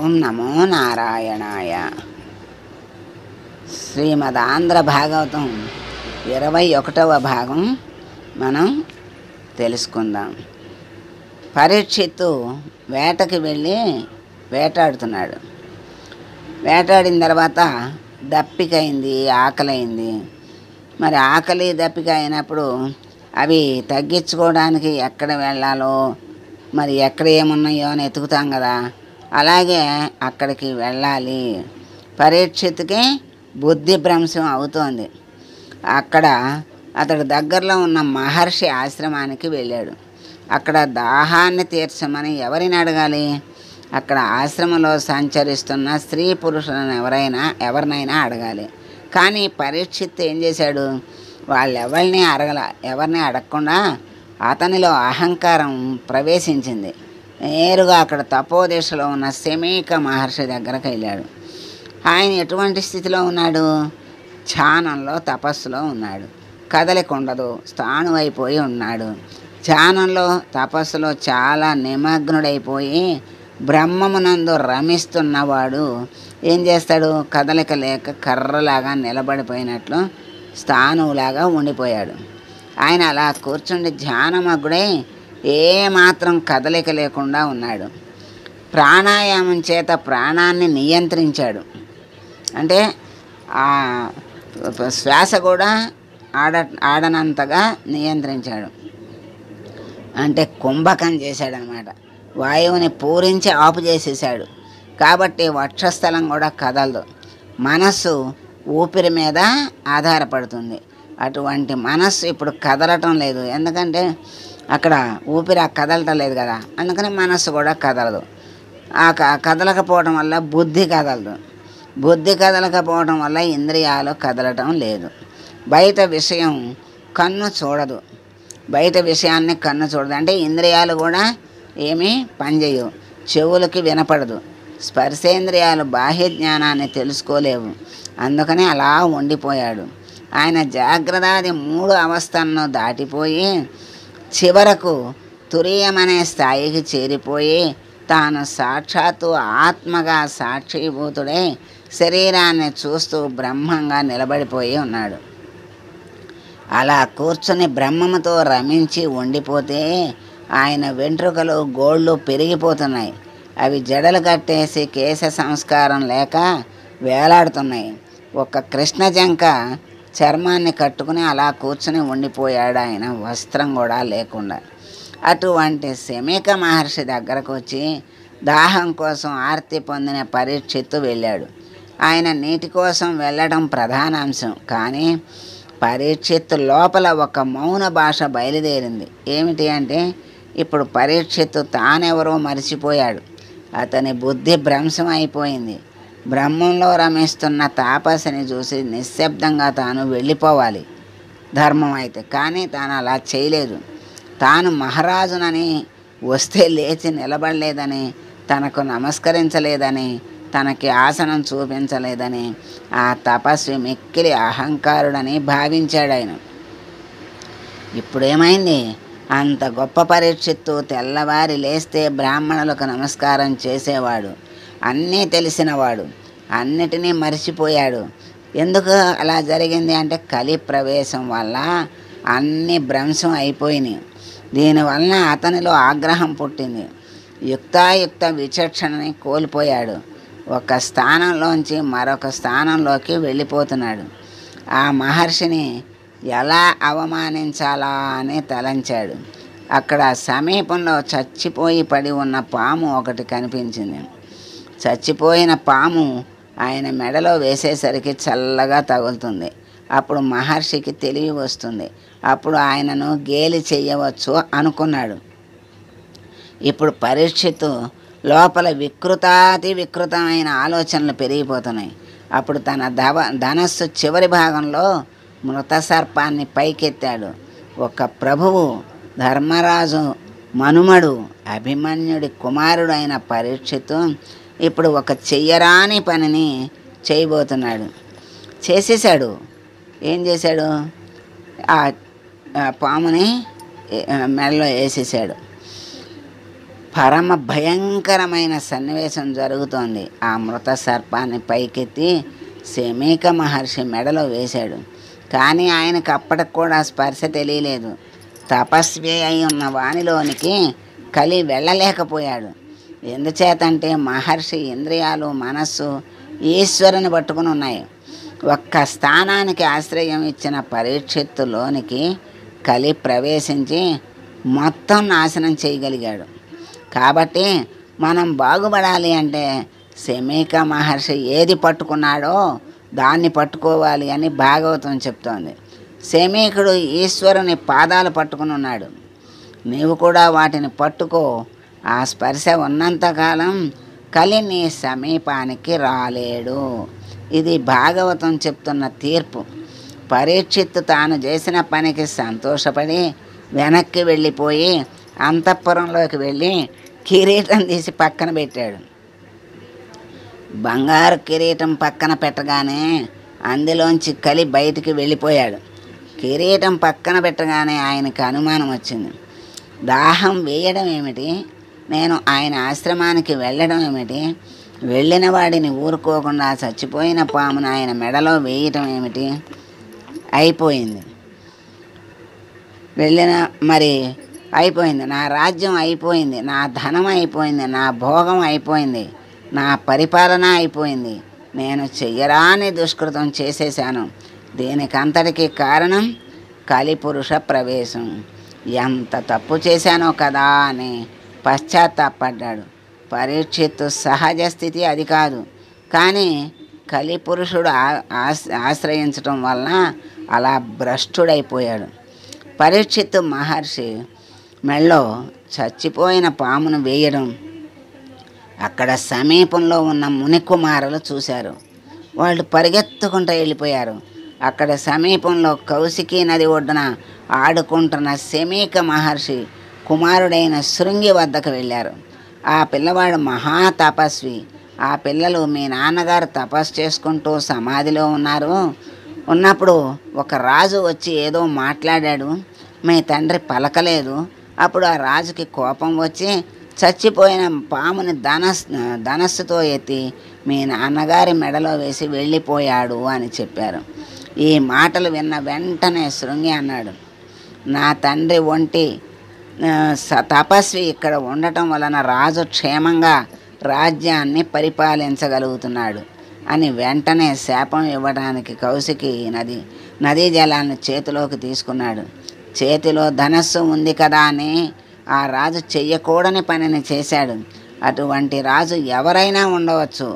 ఓం నమో నారాయణాయ. శ్రీమదాంధ్ర భాగవతం 21వ భాగం మనం తెలుసుకుందాం. పరీక్షిత్తు వేటకి వెళ్ళి వేటాడుతున్నాడు. వేటాడిన తర్వాత దప్పికైంది, ఆకలైంది. మరి ఆకలి దప్పిక అయినప్పుడు అవి తగ్గించుకోవడానికి ఎక్కడ వెళ్ళాలో, మరి ఎక్కడ ఏమున్నాయో అని ఎతుకుతాం కదా, అలాగే అక్కడికి వెళ్ళాలి. పరీక్షిత్తుకి బుద్ధి భ్రంశం అవుతోంది. అక్కడ అతడు దగ్గరలో ఉన్న మహర్షి ఆశ్రమానికి వెళ్ళాడు. అక్కడ దాహాన్ని తీర్చమని ఎవరిని అడగాలి? అక్కడ ఆశ్రమంలో సంచరిస్తున్న స్త్రీ పురుషులను ఎవరినైనా అడగాలి. కానీ పరీక్షిత్ ఏం చేశాడు? ఎవరిని అడగకుండా అతనిలో అహంకారం ప్రవేశించింది. నేరుగా అక్కడ తపోదశలో ఉన్న శమీక మహర్షి దగ్గరకు వెళ్ళాడు. ఆయన ఎటువంటి స్థితిలో ఉన్నాడు? ధ్యానంలో, తపస్సులో ఉన్నాడు. కదలిక ఉండదు, స్థాణువైపోయి ఉన్నాడు. ధ్యానంలో, తపస్సులో చాలా నిమగ్నుడైపోయి బ్రహ్మమునందు రమిస్తున్నవాడు ఏం చేస్తాడు? కదలిక లేక కర్రలాగా నిలబడిపోయినట్లు స్థాణువులాగా ఉండిపోయాడు. ఆయన అలా కూర్చుండి ధ్యానమగ్గుడై ఏమాత్రం కదలిక లేకుండా ఉన్నాడు. ప్రాణాయామం చేత ప్రాణాన్ని నియంత్రించాడు. అంటే ఆ శ్వాస కూడా ఆడనంతగా నియంత్రించాడు. అంటే కుంభకం చేశాడనమాట. వాయువుని పూరించి ఆపు చేసేసాడు. కాబట్టి వక్షస్థలం కూడా కదలదు. మనస్సు ఊపిరి మీద ఆధారపడుతుంది. అటువంటి మనస్సు ఇప్పుడు కదలటం లేదు. ఎందుకంటే అక్కడ ఊపిరి కదలటం లేదు కదా, అందుకని మనస్సు కూడా కదలదు. ఆ కదలకపోవడం వల్ల బుద్ధి కదలదు. బుద్ధి కదలకపోవడం వల్ల ఇంద్రియాలు కదలటం లేదు. బయట విషయం కన్ను చూడదు. బయట విషయాన్ని కన్ను చూడదు. అంటే ఇంద్రియాలు కూడా ఏమీ పనిచేయవు. చెవులకి వినపడదు. స్పర్శేంద్రియాలు బాహ్య జ్ఞానాన్ని తెలుసుకోలేవు. అందుకని అలా ఉండిపోయాడు. ఆయన జాగ్రత్తాది 3 అవస్థలను దాటిపోయి చివరకు తురీయమనే స్థాయికి చేరిపోయి తాను సాక్షాత్తు ఆత్మగా సాక్షిభూతుడై శరీరాన్ని చూస్తూ బ్రహ్మంగా నిలబడిపోయి ఉన్నాడు. అలా కూర్చుని బ్రహ్మముతో రమించి ఉండిపోతే ఆయన వెంట్రుకలు, గోళ్ళు పెరిగిపోతున్నాయి. అవి జడలు కట్టేసి కేశ సంస్కారం లేక వేలాడుతున్నాయి. ఒక కృష్ణజంక చర్మాన్ని కట్టుకుని అలా కూర్చుని ఉండిపోయాడు ఆయన, వస్త్రం కూడా లేకుండా. అటువంటి శమీక మహర్షి దగ్గరకు వచ్చి దాహం కోసం ఆర్తి పొందిన పరీక్షిత్తు వెళ్ళాడు. ఆయన నీటి కోసం వెళ్ళడం ప్రధాన అంశం. కానీ పరీక్షిత్తు లోపల ఒక మౌన భాష బయలుదేరింది. ఏమిటి అంటే, ఇప్పుడు పరీక్షిత్తు తానెవరో మరిచిపోయాడు. అతని బుద్ధి భ్రంశం అయిపోయింది. బ్రహ్మంలో రమిస్తున్న తాపసిని చూసి నిశ్శబ్దంగా తాను వెళ్ళిపోవాలి, ధర్మం అయితే. కానీ తాను అలా చేయలేదు. తాను మహారాజునని, వస్తే లేచి నిలబడలేదని, తనకు నమస్కరించలేదని, తనకి ఆసనం చూపించలేదని ఆ తపస్వి మిక్కిలి అహంకారుడని భావించాడు ఆయన. ఇప్పుడేమైంది? అంత గొప్ప పరీక్షిత్తు తెల్లవారి లేస్తే బ్రాహ్మణులకు నమస్కారం చేసేవాడు, అన్నీ తెలిసినవాడు, అన్నిటినీ మర్చిపోయాడు. ఎందుకు అలా జరిగింది అంటే, కలి ప్రవేశం వల్ల అన్నీ భ్రంశం అయిపోయినాయి. దీనివలన అతనిలో ఆగ్రహం పుట్టింది. యుక్తాయుక్త విచక్షణని కోల్పోయాడు. ఒక స్థానంలోంచి మరొక స్థానంలోకి వెళ్ళిపోతున్నాడు. ఆ మహర్షిని ఎలా అవమానించాలా అని తలంచాడు. అక్కడ సమీపంలో చచ్చిపోయి పడి ఉన్న పాము ఒకటి కనిపించింది. చచ్చిపోయిన పాము ఆయన మెడలో వేసేసరికి చల్లగా తగులుతుంది. అప్పుడు మహర్షికి తెలివి వస్తుంది. అప్పుడు ఆయనను గేలి చెయ్యవచ్చు అనుకున్నాడు. ఇప్పుడు పరీక్షిత్తు లోపల వికృతాతి వికృతమైన ఆలోచనలు పెరిగిపోతున్నాయి. అప్పుడు తన ధనస్సు చివరి భాగంలో మృత సర్పాన్ని పైకెత్తాడు. ఒక ప్రభువు, ధర్మరాజు మనుమడు, అభిమన్యుడి కుమారుడు అయిన పరీక్షిత్తు ఇప్పుడు ఒక చెయ్యరాని పనిని చేయబోతున్నాడు. చేసేసాడు. ఏం చేశాడు? ఆ పాముని మెడలో వేసేసాడు. పరమ భయంకరమైన సన్నివేశం జరుగుతోంది. ఆ మృత సర్పాన్ని పైకెత్తి శమీక మహర్షి మెడలో వేశాడు. కానీ ఆయనకు అప్పటికి కూడా స్పర్శ తెలియలేదు. తపస్వి అయి ఉన్న వానిలోనికి కలి వెళ్ళలేకపోయాడు. ఎందుచేతంటే మహర్షి ఇంద్రియాలు, మనస్సు ఈశ్వరుని పట్టుకుని ఉన్నాయి. ఒక్క స్థానానికి ఆశ్రయం ఇచ్చిన పరీక్షిత్తులోనికి కలి ప్రవేశించి మొత్తం నాశనం చేయగలిగాడు. కాబట్టి మనం బాగుపడాలి అంటే శమీక మహర్షి ఏది పట్టుకున్నాడో దాన్ని పట్టుకోవాలి అని భాగవతం చెప్తోంది. శమీకుడు ఈశ్వరుని పాదాలు పట్టుకుని ఉన్నాడు. నీవు కూడా వాటిని పట్టుకో. ఆ స్పర్శ ఉన్నంతకాలం కలి నీ సమీపానికి రాలేడు. ఇది భాగవతం చెప్తున్న తీర్పు. పరీక్షిత్తు తాను చేసిన పనికి సంతోషపడి వెనక్కి వెళ్ళిపోయి అంతఃపురంలోకి వెళ్ళి కిరీటం తీసి పక్కన పెట్టాడు. బంగారు కిరీటం పక్కన పెట్టగానే అందులోంచి కలి బయటికి వెళ్ళిపోయాడు. కిరీటం పక్కన పెట్టగానే ఆయనకు అనుమానం వచ్చింది. దాహం వేయడం ఏమిటి, నేను ఆయన ఆశ్రమానికి వెళ్ళడం ఏమిటి, వెళ్ళిన వాడిని ఊరుకోకుండా చచ్చిపోయిన పామును ఆయన మెడలో వేయటం ఏమిటి, అయిపోయింది అయిపోయింది, నా రాజ్యం అయిపోయింది, నా ధనం అయిపోయింది, నా భోగం అయిపోయింది, నా పరిపాలన అయిపోయింది, నేను చెయ్యరాని దుష్కృతం చేసేశాను. దీనికంతటికి కారణం కలిపురుష ప్రవేశం. ఎంత తప్పు చేశానో కదా అని పశ్చాత్తాపడ్డాడు. పరీక్షిత్తు సహజ స్థితి అది కాదు, కానీ కలిపురుషుడు ఆశ్రయించటం వలన అలా భ్రష్టుడైపోయాడు. పరీక్షిత్తు మహర్షి మెళ్ళో చచ్చిపోయిన పామును వేయడం అక్కడ సమీపంలో ఉన్న మునికుమారులు చూశారు. వాళ్ళు పరిగెత్తుకుంటూ వెళ్ళిపోయారు. అక్కడ సమీపంలో కౌశికీ నది ఒడ్డున ఆడుకుంటున్న శమీక మహర్షి కుమారుడైన శృంగి వద్దకు వెళ్ళారు. ఆ పిల్లవాడు మహా తపస్వి. ఆ పిల్లలు మీ నాన్నగారు తపస్సు చేసుకుంటూ సమాధిలో ఉన్నప్పుడు ఒక రాజు వచ్చి ఏదో మాట్లాడాడు, మీ తండ్రి పలకలేదు. అప్పుడు ఆ రాజుకి కోపం వచ్చి చచ్చిపోయిన పాముని ధనస్సుతో ఎత్తి మీ నాన్నగారి మెడలో వేసి వెళ్ళిపోయాడు అని చెప్పారు. ఈ మాటలు విన్న వెంటనే శృంగి అన్నాడు, నా తండ్రి ఒంటి తపస్వి ఇక్కడ ఉండటం వలన రాజు క్షేమంగా రాజ్యాన్ని పరిపాలించగలుగుతున్నాడు అని వెంటనే శాపం ఇవ్వడానికి కౌశికి నదీ జలాన్ని చేతిలోకి తీసుకున్నాడు. చేతిలో ధనస్సు ఉంది కదా అని ఆ రాజు చెయ్యకూడని పనిని చేశాడు. అటువంటి రాజు ఎవరైనా ఉండవచ్చు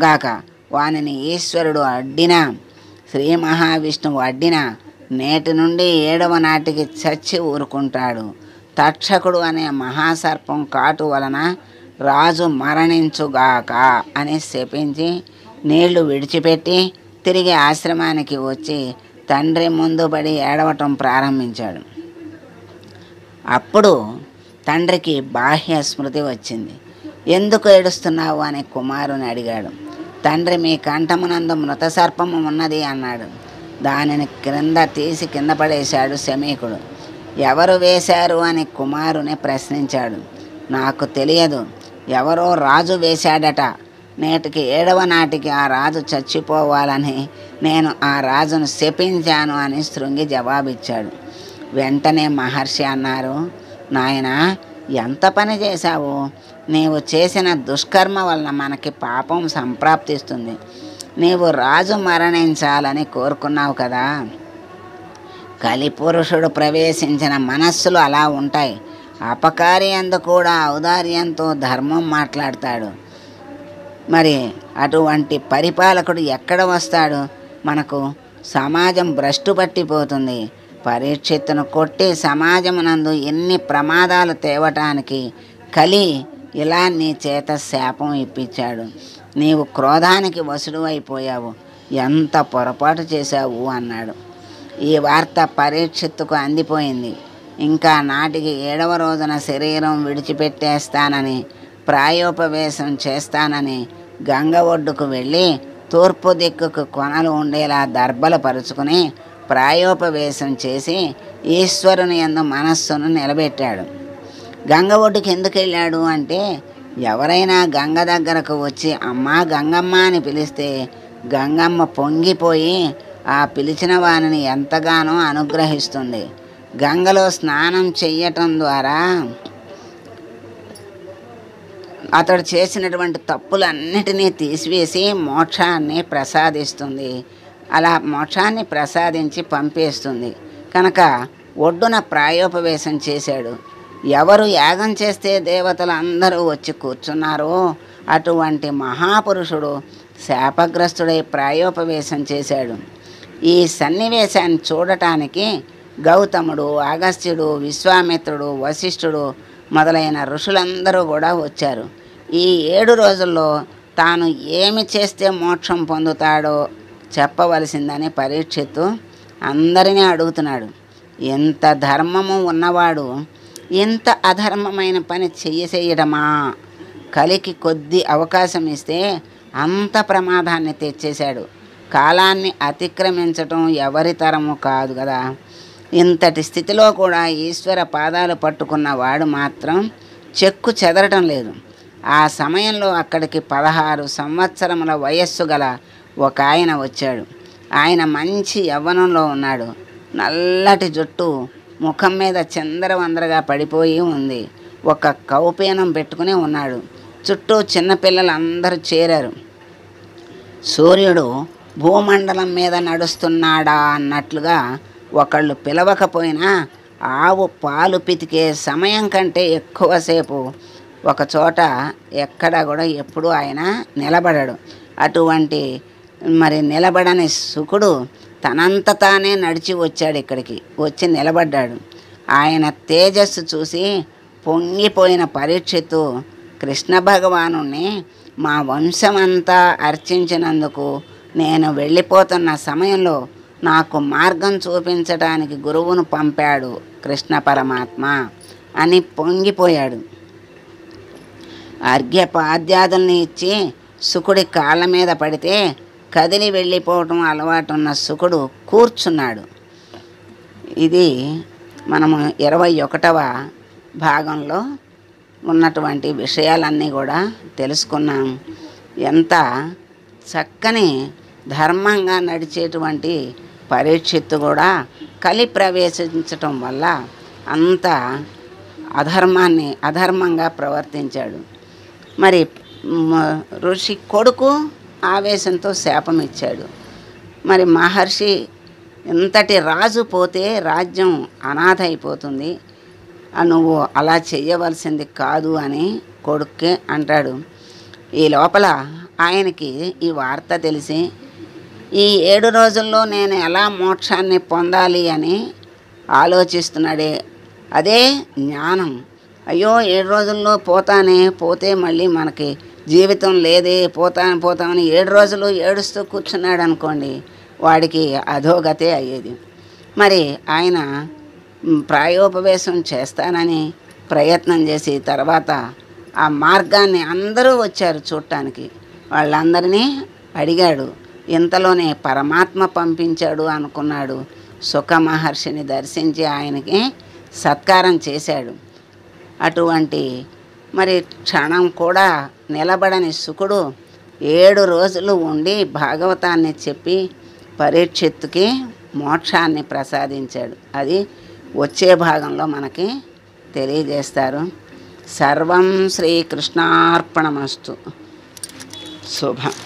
గాక, వానిని ఈశ్వరుడు అడ్డినా, శ్రీ మహావిష్ణువు అడ్డినా నేటి నుండి 7వ నాటికి చచ్చి ఊరుకుంటాడు. తక్షకుడు అనే మహాసర్పం కాటు వలన రాజు మరణించుగాక అని శపించి నీళ్లు విడిచిపెట్టి తిరిగి ఆశ్రమానికి వచ్చి తండ్రి ముందు పడి ఏడవటం ప్రారంభించాడు. అప్పుడు తండ్రికి బాహ్య స్మృతి వచ్చింది. ఎందుకు ఏడుస్తున్నావు అని కుమారుని అడిగాడు. తండ్రి, మీ కంఠమునందు మృత సర్పము ఉన్నది అన్నాడు. దానిని తీసి కింద పడేశాడు శమీకుడు. ఎవరు వేశారు అని కుమారుని ప్రశ్నించాడు. నాకు తెలియదు, ఎవరో రాజు వేశాడట. నేటికి 7వ నాటికి ఆ రాజు చచ్చిపోవాలని నేను ఆ రాజును శపించాను అని శృంగి జవాబిచ్చాడు. వెంటనే మహర్షి అన్నారు, నాయనా, ఎంత పని చేశావు? నీవు చేసిన దుష్కర్మ వలన మనకి పాపం సంప్రాప్తిస్తుంది. నీవు రాజు మరణించాలని కోరుకున్నావు కదా. కలిపురుషుడు ప్రవేశించిన మనస్సులు అలా ఉంటాయి. అపకారి అందు కూడా ఔదార్యంతో ధర్మం మాట్లాడతాడు. మరి అటువంటి పరిపాలకుడు ఎక్కడ వస్తాడు? మనకు సమాజం భ్రష్టు పట్టిపోతుంది. పరీక్షిత్తును కొట్టి సమాజమునందు ఎన్ని ప్రమాదాలు తేవటానికి కలి ఇలా నీ చేత శాపం ఇప్పించాడు. నీవు క్రోధానికి వశుడు అయిపోయావు. ఎంత పొరపాటు చేశావు అన్నాడు. ఈ వార్త పరీక్షిత్తుకు అందిపోయింది. ఇంకా నాటికి 7వ రోజున శరీరం విడిచిపెట్టేస్తానని, ప్రాయోపవేశం చేస్తానని గంగ ఒడ్డుకు వెళ్ళి తూర్పు దిక్కుకు కొనలు ఉండేలా దర్బలు పరుచుకుని ప్రాయోపవేశం చేసి ఈశ్వరుని యందు మనస్సును నిలబెట్టాడు. గంగ ఒడ్డుకి ఎందుకు వెళ్ళాడు అంటే, ఎవరైనా గంగ దగ్గరకు వచ్చి అమ్మా గంగమ్మ అని పిలిస్తే గంగమ్మ పొంగిపోయి ఆ పిలిచిన వారిని ఎంతగానో అనుగ్రహిస్తుంది. గంగలో స్నానం చెయ్యటం ద్వారా అతడు చేసినటువంటి తప్పులన్నిటినీ తీసివేసి మోక్షాన్ని ప్రసాదిస్తుంది. అలా మోక్షాన్ని ప్రసాదించి పంపేస్తుంది. కనుక ఒడ్డున ప్రాయోపవేశం చేశాడు. ఎవరు యాగం చేస్తే దేవతలు అందరూ వచ్చి కూర్చున్నారో అటువంటి మహాపురుషుడు శాపగ్రస్తుడై ప్రాయోపవేశం చేశాడు. ఈ సన్నివేశాన్ని చూడటానికి గౌతముడు, అగస్త్యుడు, విశ్వామిత్రుడు, వశిష్ఠుడు మొదలైన ఋషులందరూ కూడా వచ్చారు. ఈ 7 రోజుల్లో తాను ఏమి చేస్తే మోక్షం పొందుతాడో చెప్పవలసిందని పరీక్షిత్తు అందరినీ అడుగుతున్నాడు. ఎంత ధర్మము ఉన్నవాడు ఎంత అధర్మమైన పని చెయ్యడమా? కలికి కొద్ది అవకాశం ఇస్తే అంత ప్రమాదాన్ని తెచ్చేశాడు. కాలాన్ని అతిక్రమించటం ఎవరి తరము కాదు కదా. ఇంతటి స్థితిలో కూడా ఈశ్వర పాదాలు పట్టుకున్న వాడు మాత్రం చెక్కు చెదరటం లేదు. ఆ సమయంలో అక్కడికి 16 సంవత్సరముల వయస్సు గల ఒక ఆయన వచ్చాడు. ఆయన మంచి యవ్వనంలో ఉన్నాడు. నల్లటి జుట్టు, ముఖం మీద చందరవందరగా పడిపోయి ఉంది. ఒక కౌపీనం పెట్టుకుని ఉన్నాడు. చుట్టూ చిన్నపిల్లలందరూ చేరారు. సూర్యుడు భూమండలం మీద నడుస్తున్నాడా అన్నట్లుగా ఒకళ్ళు పిలవకపోయినా ఆవు పాలు పితికే సమయం కంటే ఎక్కువసేపు ఒకచోట ఎక్కడ కూడా ఎప్పుడూ ఆయన నిలబడడు. అటువంటి నిలబడని శుకుడు తనంత తానే నడిచి వచ్చాడు. ఇక్కడికి వచ్చి నిలబడ్డాడు. ఆయన తేజస్సు చూసి పొంగిపోయిన పరీక్షిత్తు కృష్ణ భగవానుణ్ణి మా వంశమంతా అర్చించినందుకు నేను వెళ్ళిపోతున్న సమయంలో నాకు మార్గం చూపించడానికి గురువును పంపాడు కృష్ణ పరమాత్మ అని పొంగిపోయాడు. అర్ఘ్యపాద్యాదుల్ని ఇచ్చి శుకుడి కాళ్ళ మీద పడితే కదిలి వెళ్ళిపోవటం అలవాటున్న శుకుడు కూర్చున్నాడు. ఇది మనము 21వ భాగంలో ఉన్నటువంటి విషయాలన్నీ కూడా తెలుసుకున్నాం. ఎంత చక్కని ధర్మంగా నడిచేటువంటి పరీక్షిత్తు కూడా కలి ప్రవేశించటం వల్ల అంత అధర్మంగా ప్రవర్తించాడు. మరి ఋషి కొడుకు ఆవేశంతో శాపం ఇచ్చాడు. మరి మహర్షి ఇంతటి రాజు పోతే రాజ్యం అనాథ అయిపోతుంది, నువ్వు అలా చెయ్యవలసింది కాదు అని కొడుక్కే అంటాడు. ఈ లోపల ఆయనకి ఈ వార్త తెలిసి ఈ 7 రోజుల్లో నేను ఎలా మోక్షాన్ని పొందాలి అని ఆలోచిస్తున్నాడే. అదే జ్ఞానం. అయ్యో 7 రోజుల్లో పోతే మళ్ళీ మనకి జీవితం లేదే, పోతామని 7 రోజులు ఏడుస్తూ కూర్చున్నాడు అనుకోండి, వాడికి అధోగతే అయ్యేది. మరి ఆయన ప్రాయోపవేశం చేస్తానని ప్రయత్నం చేసి తర్వాత ఆ మార్గాన్ని అందరూ వచ్చారు చూడటానికి. వాళ్ళందరినీ అడిగాడు. ఇంతలోనే పరమాత్మ పంపించాడు అనుకున్నాడు. సుఖ మహర్షిని దర్శించి ఆయనకి సత్కారం చేశాడు. అటువంటి క్షణం కూడా నిలబడని శుకుడు 7 రోజులు ఉండి భాగవతాన్ని చెప్పి పరీక్షిత్తుకి మోక్షాన్ని ప్రసాదించాడు. అది వచ్చే భాగంలో మనకి తెలియజేస్తారు. సర్వం శ్రీకృష్ణార్పణమస్తు. శుభం.